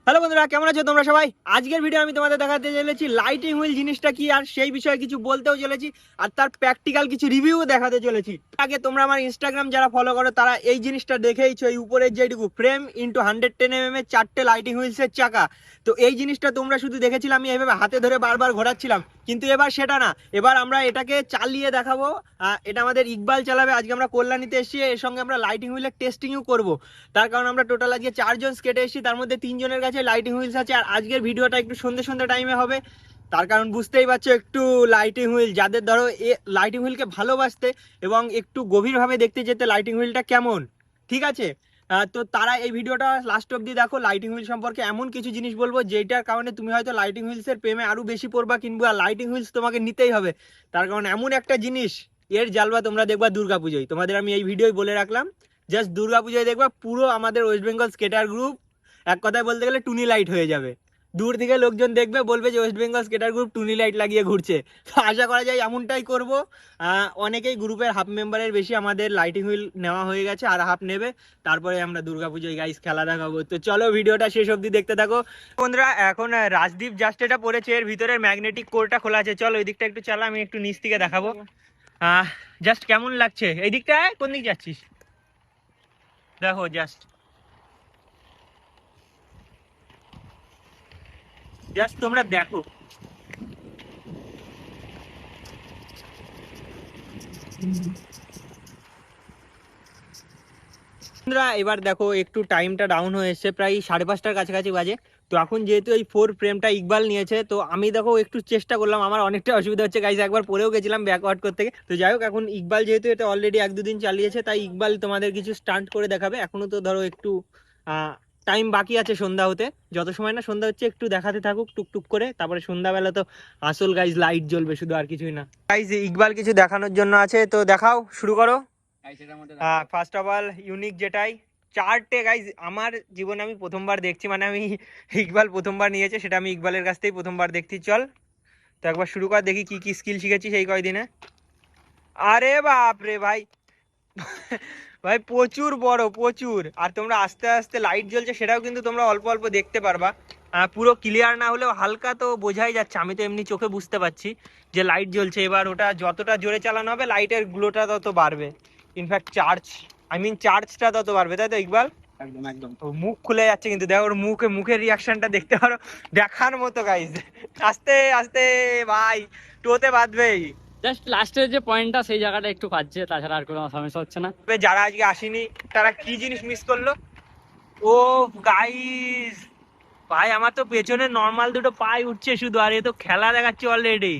Hello বন্ধুরা, কেমন আছো তোমরা সবাই? আজকের ভিডিও আমি তোমাদের দেখাতে চলেছি লাইটিং হুইল জিনিসটা কি, আর সেই বিষয়ে কিছু বলতেও চলেছি, আর তার প্র্যাকটিক্যাল কিছু রিভিউ দেখাতে চলেছি। আগে তোমরা আমার ইনস্টাগ্রাম যারা ফলো করো তারা এই জিনিসটা দেখেইছো, এই উপরের যেটুকু ফ্রেম ইন্টু 110 mm এর 4টে লাইটিং হুইলসের চাকা। তো এই জিনিসটা তোমরা শুধু দেখেছিলে আমি এইভাবে হাতে ধরে বারবার ঘোরাচ্ছিলাম, কিন্তু এবার সেটা না, এবার আমরা এটাকে চালিয়ে দেখাবো। এটা আমাদের ইকবাল চালাবে। আজকে আমরা কল্যাণীতে এসেছি, এর সঙ্গে আমরা লাইটিং হুইলের টেস্টিংও করবো। তার কারণ আমরা টোটাল আজকে 4জন স্কেটে এসেছি, তার মধ্যে 3জনের কাছে লাইটিং হুইলস আছে। আর আজকের ভিডিওটা একটু সন্ধ্যে সন্ধ্যে টাইমে হবে, তার কারণ বুঝতেই পারছো, একটু লাইটিং হুইল যাদের ধরো লাইটিং হুইলকে ভালোবাসতে এবং একটু গভীরভাবে দেখতে যেতে লাইটিং হুইলটা কেমন, ঠিক আছে, তো তারা এই ভিডিওটা লাস্ট অব্দি দেখো। লাইটিং হুইল সম্পর্কে এমন কিছু জিনিস বলবো যেটার কারণে তুমি হয়তো লাইটিং হুইলসের প্রেমে আরো বেশি পড়বা, কিনবো। আর লাইটিং হুইলস তোমাকে নিতেই হবে, তার কারণ এমন একটা জিনিস, এর জালবা তোমরা দেখবা দুর্গাপুজোয়। তোমাদের আমি এই ভিডিওই বলে রাখলাম, জাস্ট দুর্গাপুজোয় দেখবা পুরো আমাদের ওয়েস্ট বেঙ্গল স্কেটার গ্রুপ এক কথায় বলতে গেলে টুনি লাইট হয়ে যাবে। দূর থেকে লোকজন দেখবে, বলবে যে ওয়েস্ট বেঙ্গল স্কেটার গ্রুপ টুনি লাইট লাগিয়ে ঘুরছে। তো আশা করা যায় এমনটাই করব। অনেকেই গ্রুপের হাফ মেম্বারের বেশি আমাদের লাইটিং হুইল নেওয়া হয়ে গেছে, আর হাফ নেবে। তারপরে আমরা দুর্গাপুজোয় গাইস খেলা দেখাবো। তো চলো ভিডিওটা শেষ অবধি দেখতে থাকো বন্ধুরা। এখন রাজদীপ জাস্ট এটা পড়েছে, এর ভিতরের ম্যাগনেটিক কোরটা খোলা আছে। চলো ওই দিকটা একটু চালা, আমি একটু নিচ থেকে দেখাবো জাস্ট কেমন লাগছে। এই দিকটায় কোন দিক যাচ্ছিস? দেখো জাস্ট জাস্ট তোমরা দেখো। এবার দেখো একটু টাইমটা ডাউন হয়ে এসছে, প্রায় 5:30টার কাছাকাছি বাজে। তো এখন যেহেতু এই 4 ফ্রেমটা ইকবাল নিয়েছে, তো আমি দেখো একটু চেষ্টা করলাম। আমার অনেকটা অসুবিধা হচ্ছে গাইজ, একবার পরেও গেছিলাম ব্যাকওয়ার্ড করতে। তো যাই হোক, এখন ইকবাল যেহেতু এটা অলরেডি 1-2 দিন চালিয়েছে, তাই ইকবাল তোমাদের কিছু স্টান্ট করে দেখাবে। এখনো তো ধরো একটু টাইম বাকি আছে সন্ধ্যা হতে। যত সময় না সন্ধ্যা হচ্ছে একটু দেখাতে থাকুক টুকটুক করে, তারপরে সন্ধ্যাবেলা তো আসল গাইজ লাইট জ্বলবে শুধু, আর কিছুই না। গাইজ ইকবাল কিছু দেখানোর জন্য আছে, তো দেখাও, শুরু করো। ফার্স্ট অফ অল ইউনিক যেটাই 4টে গাইজ আমার জীবনে আমি প্রথমবার দেখছি, মানে আমি ইকবাল প্রথমবার নিয়েছে, সেটা আমি ইকবালের কাছ থেকেই প্রথমবার দেখছি। চল তো একবার শুরু কর, দেখি কি কি স্কিল শিখেছি সেই কয়দিনে। আরে বাপ রে ভাই, ভাই প্রচুর বড়, প্রচুর। আর তোমরা আস্তে আস্তে লাইট জ্বলছে সেটাও কিন্তু তোমরা অল্প অল্প দেখতে পারবা। পুরো ক্লিয়ার না হলেও হালকা তো বোঝাই যাচ্ছে, আমি তো এমনি চোখে বুঝতে পারছি যে লাইট জ্বলছে। এবার ওটা যতটা জোরে চালানো হবে লাইটের গ্লোটা তত বাড়বে, ইনফ্যাক্ট চার্জটা তত বাড়বে, তাই তো ইকবাল? একদম একদম। মুখ খুলে যাচ্ছে কিন্তু, দেখো ওর মুখের রিয়াকশনটা দেখতে পারো, দেখার মতো গাইজ। আস্তে আস্তে ভাই, টোতে বাঁধবেই। জাস্ট লাস্টের যে পয়েন্টটা সেই জায়গাটা একটু কাটছে, তাছাড়া আর কোনো সমস্যা হচ্ছে না। যারা আজকে আসেনি তারা কি জিনিস মিস করলো? ও গাইস, ভাই আমার তো পেছনে নর্মাল দুটো পাই উঠছে শুধু, আর এ তো খেলা দেখাচ্ছে অলরেডি।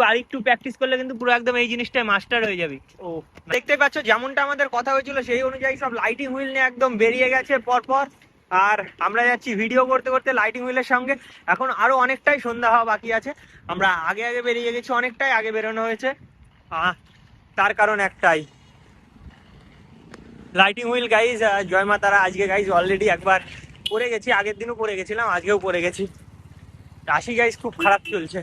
আরেকটু প্র্যাকটিস করলে কিন্তু পুরো একদম এই জিনিসটাই মাস্টার হয়ে যাবি। ও দেখতে পাচ্ছ, যেমনটা আমাদের কথা হয়েছিল সেই অনুযায়ী সব লাইটিং হুইল নিয়ে একদম বেরিয়ে গেছে পরপর। আর আমরা যাচ্ছি ভিডিও করতে করতে লাইটিং হুইলের সঙ্গে। এখন আরো অনেকটাই সন্ধ্যা হওয়া বাকি আছে, আমরা আগে আগে বেরিয়ে গেছি, অনেকটাই আগে বেরোনো হয়েছে। তার কারণ একটাই, লাইটিং হুইল গাইজ জয় মা তারা। আজকে গাইজ অলরেডি একবার পরে গেছি, আগের দিনও পরে গেছিলাম, আজকেও পরে গেছি। রাশি গাইজ খুব খারাপ চলছে।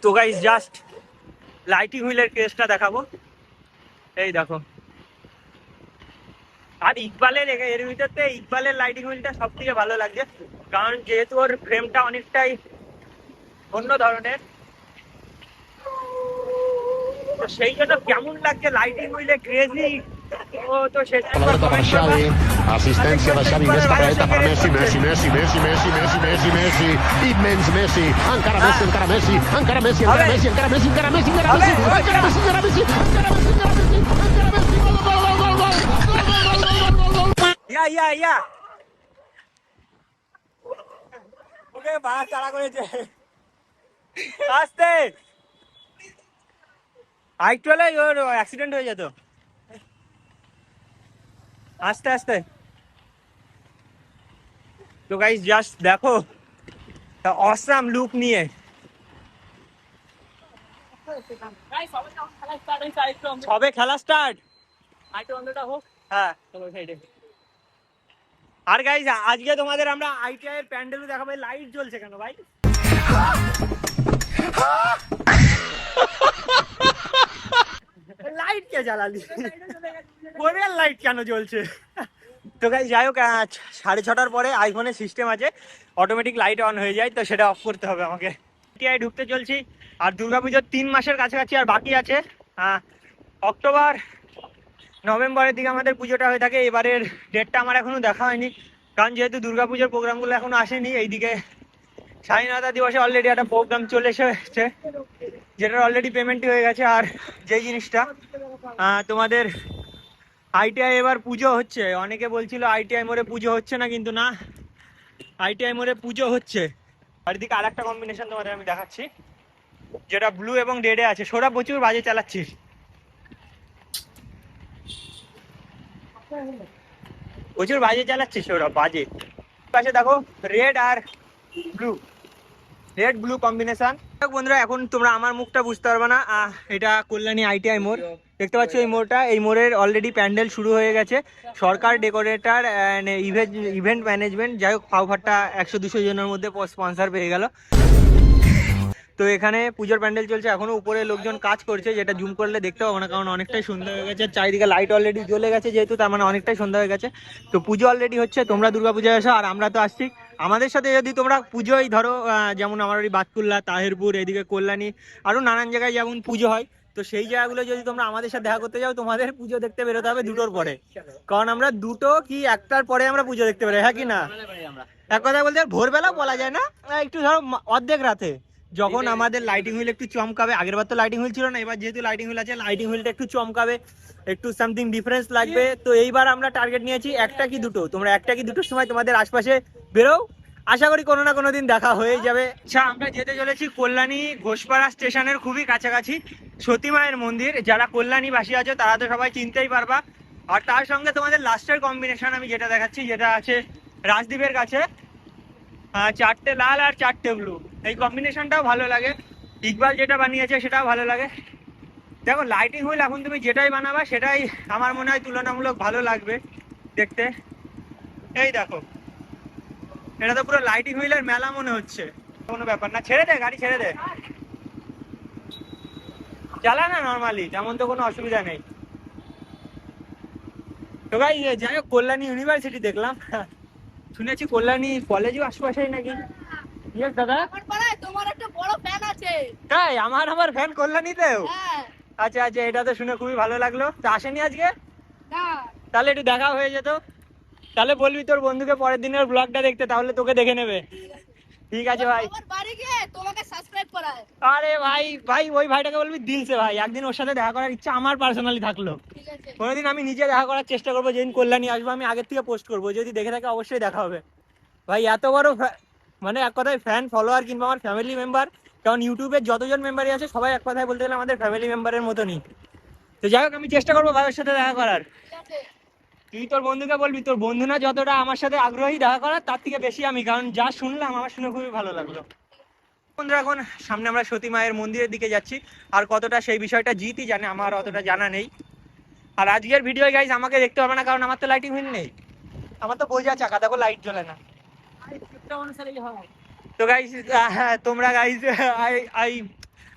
তো গাইজ জাস্ট লাইটিং হুইলের কেসটা দেখাবো, এই দেখো। আর ইকবালের এর ভিতরতে ইকবালের লাইটিং হুইলটা সব থেকে ভালো লাগছে, কারণ যেহেতু ওর ফ্রেমটা অনেকটাই অন্য ধরনের, তো সেই জন্য কেমন লাগছে লাইটিং হুইলে ক্রেজি। ও তো সেটা Assistencia da Xavi in esta reta para Messi, Messi, Messi, Messi, Messi, Messi, Messi, Messi, immens Messi, encara Messi, encara Messi, encara Messi, encara Messi, encara Messi, encara Messi, encara Messi, encara Messi, encara Messi, encara Messi, encara Messi, encara Messi, gol, gol, gol, gol, gol, gol, gol, gol. ইয়া ওকে বাস তাড়া করেছে, আস্তে আরেকটু হলে ওর accident হয়ে যেত। আস্তে আস্তে। তো গাইস জাস্ট দেখো অসাম লুক নিয়ে। সবে খেলা স্টার্ট, হ্যাঁ। আর গাইস আজকে তোমাদের আমরা আইটিআই এর প্যান্ডেলও দেখাবো। লাইট জ্বলছে কেন ভাই? লাইট কে জ্বালালি? কোরিয়ার লাইট কেন জ্বলছে? তো গাইস যাই হোক, 6:30টার পরে আইফোনের সিস্টেম আছে অটোমেটিক লাইট অন হয়ে যায়, তো সেটা অফ করতে হবে আমাকে। টিআই ঢুকতে চলছি, আর দুর্গাপুজোর 3 মাসের কাছাকাছি আর বাকি আছে। অক্টোবর নভেম্বরের দিকে আমাদের পুজোটা হয়ে থাকে। এবারের ডেটটা আমার এখনো দেখা হয়নি, কারণ যেহেতু দুর্গাপুজোর প্রোগ্রামগুলো এখনো আসেনি। এইদিকে স্বাধীনতা দিবসে অলরেডি একটা প্রোগ্রাম চলে এসেছে, যেটার অলরেডি পেমেন্টই হয়ে গেছে। আর যেই জিনিসটা তোমাদের আইটিআই এবার পুজো হচ্ছে, অনেকে বলছিল আইটিআই মোড়ে পুজো হচ্ছে না, কিন্তু না, আইটিআই মোড়ে পুজো হচ্ছে। আর এদিকে আর একটা কম্বিনেশন তোমাদের আমি দেখাচ্ছি, যেটা ব্লু এবং রেডে আছে। সৌরভ প্রচুর বাজে চালাচ্ছিস, প্রচুর বাজে চালাচ্ছিস সৌরভ, বাজে। পাশে দেখো রেড আর ব্লু, রেড ব্লু কম্বিনেশন। বন্ধুরা এখন তোমরা আমার মুখটা বুঝতে পারবে না, এটা কল্যাণী আইটিআই মোড় দেখতে পাচ্ছ। এই মোড়টা, এই মোড়ের অলরেডি প্যান্ডেল শুরু হয়ে গেছে। সরকার, ডেকোরেটর, ইভেন্ট ম্যানেজমেন্ট, যাই হোক ফাউফাট্টা 100-200 জনের মধ্যে স্পন্সর পেয়ে গেল। তো এখানে পুজোর প্যান্ডেল চলছে, এখনো উপরে লোকজন কাজ করছে, যেটা জুম করলে দেখতে পাবো না, কারণ অনেকটাই সন্ধ্যা হয়ে গেছে। চারিদিকে লাইট অলরেডি জ্বলে গেছে, যেহেতু তার মানে অনেকটাই সন্ধ্যা হয়ে গেছে। তো পুজো অলরেডি হচ্ছে, তোমরা দুর্গাপূজায় এসো আর আমরা তো আসছি। আমাদের সাথে যদি তোমরা পুজোয় ধরো, যেমন আমার ওই বাতকুল্লা, তাহেরপুর, এদিকে কল্যাণী, আরও নানান জায়গায় যেমন পুজো হয়, তো সেই জায়গাগুলো যদি তোমরা আমাদের সাথে দেখা করতে যাও, তোমাদের পুজো দেখতে বেরোতে হবে 2টোর পরে, কারণ আমরা 2টো কি 1টার পরে আমরা পুজো দেখতে পারি, হ্যাঁ কি না? এক কথা বলতে ভোরবেলা বলা যায় না, একটু ধরো অর্ধেক রাতে, যখন আমাদের লাইটিং হুইল একটু চমকাবে। আগের বার তো লাইটিং হুইল ছিল না, এবার যেহেতু লাইটিং হুইল আছে, লাইটিং হুইলটা একটু চমকাবে, একটু সামথিং ডিফারেন্স লাগবে। তো এইবার আমরা টার্গেট নিয়েছি 1টা কি 2টো। তোমরা 1টা কি 2টোর সময় তোমাদের আশপাশে বেরো, আশা করি কোনো না কোনো দিন দেখা হয়ে যাবে। আচ্ছা, আমরা যেতে চলেছি কল্যাণী ঘোষপাড়া স্টেশনের খুবই কাছাকাছি সতী মায়ের মন্দির। যারা কল্যাণীবাসী আছে তারা তো সবাই চিনতেই পারবা। আর তার সঙ্গে তোমাদের লাস্টের কম্বিনেশন আমি যেটা দেখাচ্ছি, যেটা আছে রাজদ্বীপের কাছে, 4টে লাল আর 4টে ব্লু, এই কম্বিনেশনটাও ভালো লাগে। ইকবাল যেটা বানিয়েছে সেটাও ভালো লাগে। দেখো লাইটিং হুইল এখন তুমি যেটাই বানাবা সেটাই আমার মনে হয় তুলনামূলক ভালো লাগবে দেখতে। এই দেখো, এটা তো পুরো লাইটিং হুইলের মেলা মনে হচ্ছে। কোনো ব্যাপার না, ছেড়ে দে গাড়ি, ছেড়ে দে, চালা না নর্মালি, তেমন তো কোনো অসুবিধা নেই। তো ভাই যাই হোক, কল্যাণী ইউনিভার্সিটি দেখলাম, শুনেছি কল্যাণী কলেজও আশপাশেই নাকি। ইয়েস দাদা, আমার পাড়ায় তোমার একটা বড় ফ্যান আছে। তাই? আমার ফ্যান কল্যাণীতেও? হ্যাঁ। আচ্ছা আচ্ছা, এটা তো শুনে খুবই ভালো লাগলো। তো আসেনি আজকে? না। তাহলে একটু দেখা হয়ে যেত। তাহলে বলবি তোর বন্ধুকে পরের দিনের ব্লগটা দেখতে, তাহলে তোকে দেখে নেবে। ঠিক আছে ভাই। আমার বাড়ি গিয়ে তোমাকে সাবস্ক্রাইব করায়। আরে ভাই ভাই, ওই ভাইটাকে বলবি দিলসে ভাই, একদিন ওর সাথে দেখা করার ইচ্ছা আমার পার্সোনালি থাকলো। ঠিক আছে। কোনোদিন আমি নিজে দেখা করার চেষ্টা করবো, যেদিন কল্যাণী আসবো আমি আগের থেকে পোস্ট করবো, যদি দেখে থাকে অবশ্যই দেখা হবে। ভাই এত বড় মানে এক কথায় ফ্যান ফলোয়ার কিংবা আমার ফ্যামিলি মেম্বার, কারণ ইউটিউবের যতজন মেম্বারই আছে সবাই এক কথায় বলতে গেলে আমাদের ফ্যামিলি মেম্বারের মতনই। তো যাই হোক, আমি চেষ্টা করবো ভাইয়ের সাথে দেখা করার। ঠিক আছে। তুই তোর বন্ধুকে বলবি, তোর বন্ধু না যতটা আমার সাথে আগ্রহী দেখা করার, তার থেকে বেশি আমি, কারণ যা শুনলাম আমার শুনে খুবই ভালো লাগলো। বন্ধুরা এখন সামনে আমরা সতী মায়ের মন্দিরের দিকে যাচ্ছি, আর কতটা সেই বিষয়টা জিতই জানে, আমার অতটা জানা নেই। আর আজকের ভিডিও গাইজ আমাকে দেখতে হবে না, কারণ আমার তো লাইটিং হুইল নেই, আমার তো বোঝা চাকা, দেখো লাইট জ্বলে না। তো গাইজ তোমরা গাইজ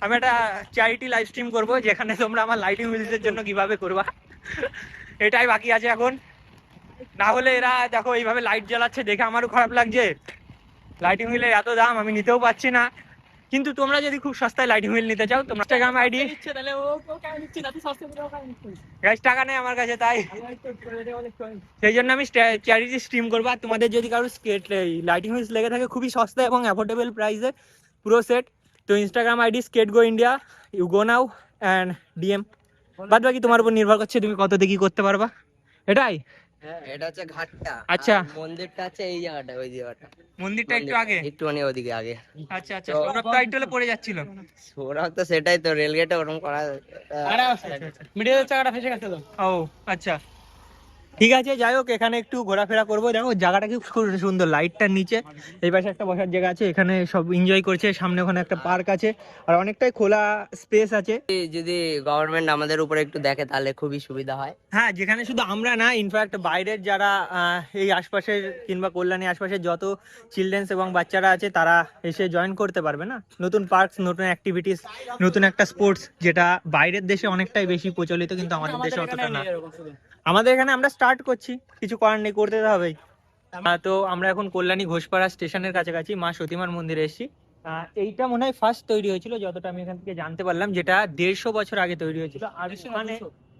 আমি একটা চ্যারিটি লাইভ স্ট্রিম করবো, যেখানে তোমরা আমার লাইটিং হুইলসের জন্য কিভাবে করবা, এটাই বাকি আছে এখন। না হলে এরা দেখো এইভাবে লাইট জ্বালাচ্ছে, দেখে আমারও খারাপ লাগছে। লাইটিং হুইলের এত দাম, আমি নিতেও পারছি না। কিন্তু তোমরা যদি খুব সস্তায় লাইটিং হুইল নিতে চাও, তোমরা ইনস্টাগ্রাম আইডি, গাইজ টাকা নেই আমার কাছে, তাই সেই জন্য আমি চ্যারিটি স্ট্রিম করবো। আর তোমাদের যদি কারো লাইটিং হুইলস লেগে থাকে খুবই সস্তা এবং অ্যাফোর্ডেবল প্রাইসে পুরো সেট, তো Instagram ID skate go India, you go now and DM. বাদ বাকি তোমার উপর নির্ভর করছে তুমি কত দেখি করতে পারবা, এটাই। এটা হচ্ছে ঘাটটা। আচ্ছা। আর মন্দিরটা আছে এই জায়গাটা, ওই জায়গাটা। মন্দিরটা একটু আগে, একটুখানি ওদিকে আগে। আচ্ছা আচ্ছা, সৌরভ তো একটু হলে পড়ে যাচ্ছিল। ওরাও তো সেটাই তো, রেলগেটে ওরকম করা। মিডিলের চাকাটা ফেসে গেছে তো। ও আচ্ছা, ঠিক আছে, যাই হোক এখানে একটু ঘোরাফেরা করবো। দেখো জায়গাটা কি খুব সুন্দর, লাইটটার নিচে এই পাশে একটা বসার জায়গা আছে, এখানে সব এনজয় করছে। সামনে ওখানে একটা পার্ক আছে আর অনেকটাই খোলা স্পেস আছে। যদি গভর্নমেন্ট আমাদের উপরে একটু দেখে তাহলে খুবই সুবিধা হয়। হ্যাঁ, যেখানে শুধু আমরা না, ইনফ্যাক্ট বাইরের যারা এই আশপাশের কিংবা কল্যাণী আশপাশের যত চিলড্রেন্স এবং বাচ্চারা আছে তারা এসে জয়েন করতে পারবে না। নতুন পার্কস, নতুন অ্যাক্টিভিটিস, নতুন একটা স্পোর্টস, যেটা বাইরের দেশে অনেকটাই বেশি প্রচলিত কিন্তু আমাদের দেশে অতটা না। আমাদের এখানে আমরা স্টার্ট করছি, কিছু করার নেই, করতে তো হবেই। তো আমরা এখন কল্যাণী ঘোষপাড়া স্টেশনের কাছাকাছি মা সতীমার মন্দিরে এসেছি। এইটা মনে হয় ফার্স্ট তৈরি হয়েছিল, যতটা আমি এখান থেকে জানতে পারলাম, যেটা 150 বছর আগে তৈরি হয়েছিল। আর মানে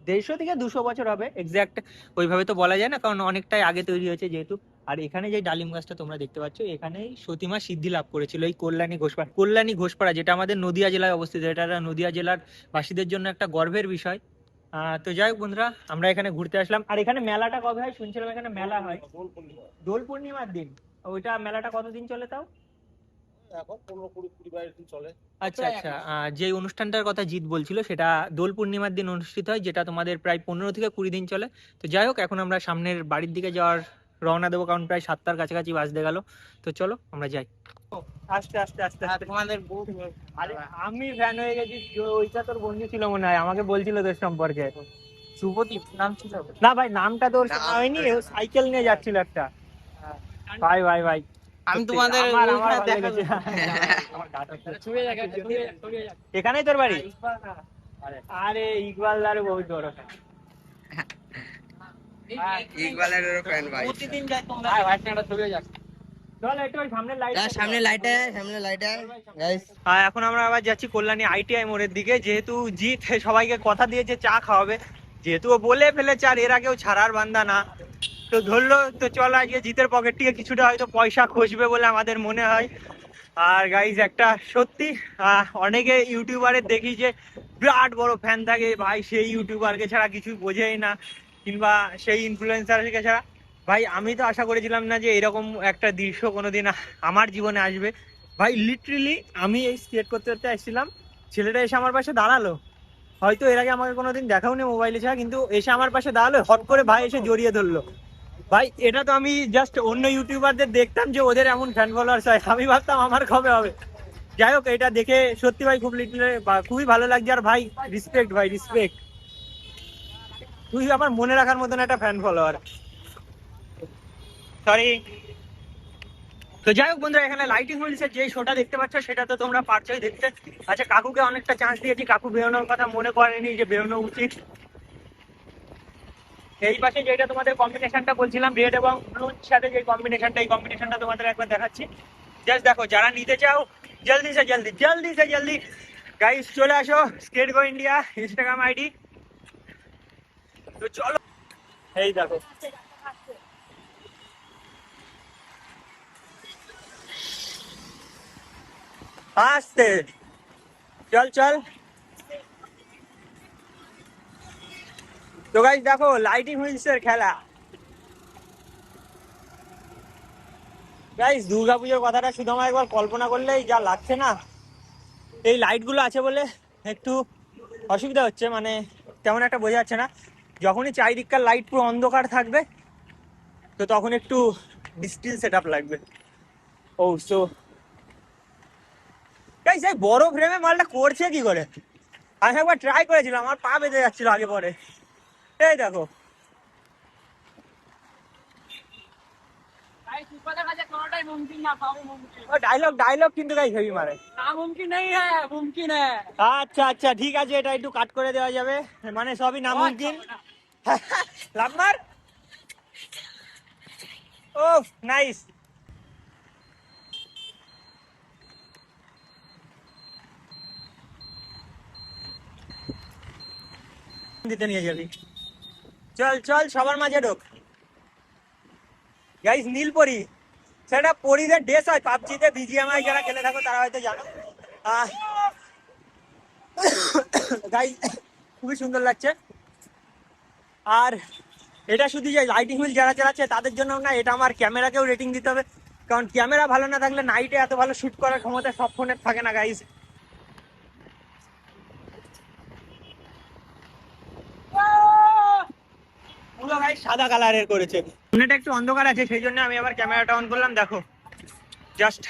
150 থেকে 200 বছর হবে, এক্সাক্ট ওইভাবে তো বলা যায় না, কারণ অনেকটাই আগে তৈরি হয়েছে যেহেতু। আর এখানে যে ডালিম গাছটা তোমরা দেখতে পাচ্ছ, এখানেই সতীমা সিদ্ধি লাভ করেছিল এই কল্যাণী ঘোষপাড়া, যেটা আমাদের নদিয়া জেলায় অবস্থিত। এটা নদিয়া জেলার বাসীদের জন্য একটা গর্বের বিষয়। তো যাই হোক বন্ধুরা, আমরা এখানে ঘুরতে আসলাম। আর এখানে মেলাটা কবে হয় শুনছিলাম? এখানে মেলা হয় দোল পূর্ণিমার দিন। ওইটা মেলাটা কতদিন চলে তাও? আচ্ছা আচ্ছা, যে অনুষ্ঠানটার কথা জিৎ বলছিল সেটা দোল পূর্ণিমার দিন অনুষ্ঠিত হয়, যেটা তোমাদের প্রায় 15 থেকে 20 দিন চলে। তো যাই হোক, এখন আমরা সামনের বাড়ির দিকে যাওয়ার রওনা দেবো, কারণ প্রায় 7টার কাছাকাছি বাজতে গেল। তো চলো আমরা যাই। আস্তে আস্তে আস্তে আস্তে। তোমাদের আরে আমি ফ্যান হয়ে গেছি, ওইটা তোর বন্ধু ছিল মনে হয়, আমাকে বলছিল তোর সম্পর্কে। শুভদীপ নাম ছিল না ভাই, নামটা তোর শোনা হয়নি, ও সাইকেল নিয়ে যাচ্ছিল একটা। ভাই ভাই ভাই, আমি তোমাদের আমার ওইখানে ভালো দেখা লেগেছে। এখানেই তোর বাড়ি? আরে ইকবাল দার বহুত বড় fan। ইকবালের ফ্যান ভাই। প্রতিদিন যাই তোমরা। চল একটু ওই সামনে লাইট, সামনে লাইটে গাইস। এখন আমরা আবার যাচ্ছি কল্যাণী আইটিআই মোড়ের দিকে, যেহেতু জিৎ সবাইকে কথা দিয়েছে চা খাওয়াবে, যেহেতু ও বলে ফেলেছে আর এর আগেও ছাড়ার বান্দা না, তো ধরলো। তো চল আজকে জিতের পকেট থেকে কিছুটা হয়তো পয়সা খসবে বলে আমাদের মনে হয়। আর গাইজ একটা সত্যি, অনেকে ইউটিউবারের দেখি যে বিরাট বড় ফ্যান থাকে ভাই, সেই ইউটিউবারকে ছাড়া কিছু বোঝেই না, কিংবা সেই ইনফ্লুয়েন্সারকে ছাড়া। ভাই আমি তো আশা করেছিলাম না যে এরকম একটা দৃশ্য কোনোদিন আমার জীবনে আসবে। ভাই লিটারেলি আমি এই স্কেট করতে করতে আসছিলাম, ছেলেটা এসে আমার পাশে দাঁড়ালো, হয়তো এর আগে আমাকে কোনোদিন দেখাও নেই মোবাইলে ছাড়া, কিন্তু এসে আমার পাশে দাঁড়ালো, হট করে ভাই এসে জড়িয়ে ধরলো। ভাই এটা তো আমি জাস্ট অন্য ইউটিউবারদের দেখতাম যে ওদের এমন ফ্যান ফলোয়ার্স হয়, আমি ভাবতাম আমার কবে হবে। যাই হোক, এটা দেখে সত্যি ভাই খুবই ভালো লাগছে। আর ভাই রিসপেক্ট, ভাই রিসপেক্ট, তুই আমার মনে রাখার মতন একটা ফ্যান ফলোয়ার। সরি। তো যাই হোক বন্ধুরা, এখানে লাইটিং হুইলসের যে শোটা দেখতে পাচ্ছ সেটা তো তোমরা পারছোই দেখতে। আচ্ছা, কাকুকে অনেকটা চান্স দিয়েছি, কাকু বেরোনোর কথা মনে করেনি যে বেরোনো উচিত। এই পাশে যেটা তোমাদের কম্বিনেশনটা বলছিলাম, রেড এবং ব্লুর সাথে যে কম্বিনেশনটা, এই কম্বিনেশনটা তোমাদের একবার দেখাচ্ছি। জাস্ট দেখো, যারা নিতে চাও জলদি সে জলদি গাইস চলে আসো। স্কেট গো ইন্ডিয়া ইনস্টাগ্রাম আইডি। তো চলো, এই দেখো আস্তে, চল চল। তো গাইস দেখো লাইটিং হুইলসের খেলা। গাইস দুর্গাপুজোর কথাটা শুধু আমার একবার কল্পনা করলেই যা লাগছে না, এই লাইটগুলো আছে বলে একটু অসুবিধা হচ্ছে, মানে তেমন একটা বোঝা যাচ্ছে না। যখনই চারিদিককার লাইট পুরো অন্ধকার থাকবে তো তখন একটু ডিস্টিল সেট আপ লাগবে। ও সো গাইস, এই বড় ফ্রেমে মালটা করছে কি করে? আমি একবার ট্রাই করেছিলাম, আমার পা বেঁধে যাচ্ছিল আগে পরে। এই দেখো ডায়লগ কিন্তু গাইস হেভি মারে। আচ্ছা আচ্ছা ঠিক আছে, এটা একটু কাট করে দেওয়া যাবে, মানে সবই নামুমকিন। লাভ মার। ও নাইস। দিতে নিয়ে যাবি, চল চল সবার মাঝে ঢোক। গাইস নীলপরি, সেটা পরিদের ড্রেস হয় পাবজিতে, বিজিএমআই যারা খেলে থাকো তারা হয়তো জানো। গাইস খুবই সুন্দর লাগছে। আর এটা শুধু যে লাইটিং হুইল যারা চালাচ্ছে তাদের জন্য না, এটা আমার ক্যামেরাকেও রেটিং দিতে হবে, কারণ ক্যামেরা ভালো না থাকলে নাইটে এত ভালো শুট করার ক্ষমতা সব ফোনের থাকে না গাইস। পুরো ভাই সাদা কালারের করেছে। সামনেটা একটু অন্ধকার আছে, সেই জন্য আমি আবার ক্যামেরাটা অন করলাম। দেখো জাস্ট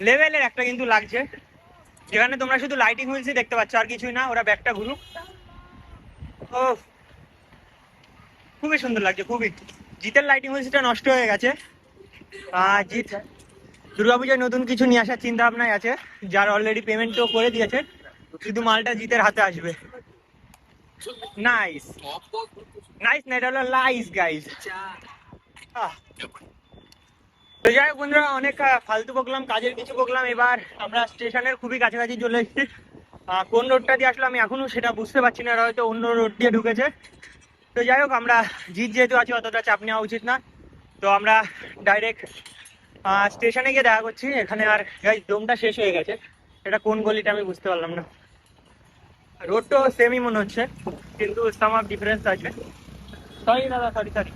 লেভেলের একটা কিন্তু লাগছে, যেখানে তোমরা শুধু লাইটিং হুইলসই দেখতে পাচ্ছ, আর কিছুই না। ওরা ব্যাগটা ঘুরুক। ও খুবই সুন্দর লাগছে, খুবই। জিতের লাইটিং হুইলসটা নষ্ট হয়ে গেছে। জিৎ দুর্গাপূজায় নতুন কিছু নিয়ে আসার চিন্তা ভাবনায় আছে, যার অলরেডি পেমেন্টও করে দিয়েছে, শুধু মালটা জিতের হাতে আসবে। নাইস নাইস, না এটা হলো লাইস গাইস। তো যাই হোক বন্ধুরা, অনেক ফালতু বকলাম, কাজের কিছু বকলাম। এবার আমরা স্টেশনের খুবই কাছাকাছি চলে এসেছি। কোন রোডটা দিয়ে আসলো আমি এখনো সেটা বুঝতে পারছি না, হয়তো অন্য রোড দিয়ে ঢুকেছে। তো যাই হোক, আমরা জিত যেহেতু আছে অতটা চাপ নেওয়া উচিত না, তো আমরা ডাইরেক্ট স্টেশনে গিয়ে দেখা করছি। এখানে আর গাইস দমটা শেষ হয়ে গেছে, এটা কোন গলিটা আমি বুঝতে পারলাম না। রোড তো সেমই মনে হচ্ছে, কিন্তু সাম অফ ডিফারেন্স আছে। সরি দাদা, সরি।